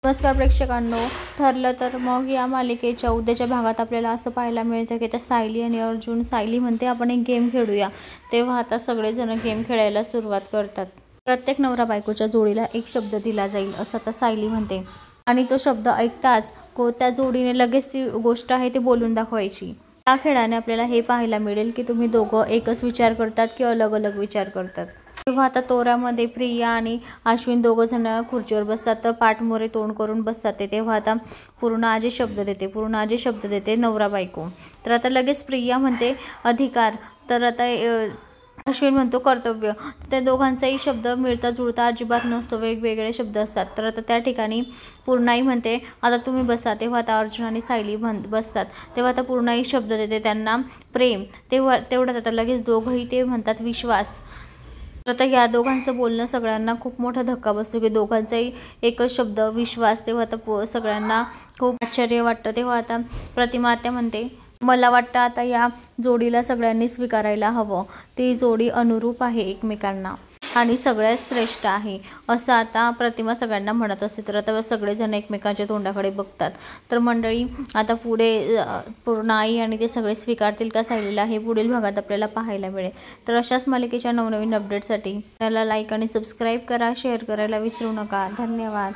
नमस्कार प्रेक्षकांनो, ठरलं तर मग या मालिकेच्या उद्याच्या भागात आपल्याला असं पाहायला मिळतं की त्या सायली आणि अर्जुन, सायली म्हणते आपण एक गेम खेळूया। तेव्हा आता सगळेजण गेम खेळायला सुरुवात करतात। प्रत्येक नवरा बायकोच्या जोडीला एक शब्द दिला जाईल असं आता सायली म्हणते आणि तो शब्द ऐकताच त्या जोडीने लगेच ती गोष्ट आहे ती बोलून दाखवायची। या खेळाने आपल्याला हे पाहायला मिळेल की तुम्ही दोघं एकच विचार करतात की अलग अलग विचार करतात। तेव्हा आता तोऱ्यामध्ये प्रिया आणि अश्विन दोघं जण खुर्चीवर बसतात, तर पाठमोरे तोंड करून बसतात ते। तेव्हा आता पूर्णाजी शब्द देते नवरा बायको। तर आता लगेच प्रिया म्हणते अधिकार, तर आता अश्विन म्हणतो कर्तव्य। त्या दोघांचाही शब्द मिळता जुळता अजिबात नसतो, वेगवेगळे शब्द असतात। तर आता त्या ठिकाणी पूर्णाई म्हणते आता तुम्ही बसा। तेव्हा आता अर्जुन आणि सायली बसतात। तेव्हा आता पूर्णाई शब्द देते त्यांना प्रेम। तेवढ्यात आता लगेच दोघंही ते म्हणतात विश्वास। आता या दोघांचं बोलणं सगळ्यांना खूप मोठा धक्का बसतो की दोघांचाही एकच शब्द विश्वास। तेव्हा आता सगळ्यांना खूप आश्चर्य वाटतं। तेव्हा आता प्रतिमा आत्या म्हणते मला वाटतं आता या जोडीला सगळ्यांनी स्वीकारायला हवं, ती जोडी अनुरूप आहे एकमेकांना आणि सगळ्यात श्रेष्ठ आहे असं आता प्रतिमा सगळ्यांना म्हणत असते। तर आता सगळेजण एकमेकांच्या तोंडाकडे बघतात। तर मंडळी आता पुढे पूर्णाई आणि ते सगळे स्वीकारतील का सायलीला, हे पुढील भागात आपल्याला पाहायला मिळेल। तर अशाच मालिकेच्या नवनवीन अपडेटसाठी चॅनलला लाईक आणि सबस्क्राईब करा, शेअर करायला विसरू नका। धन्यवाद।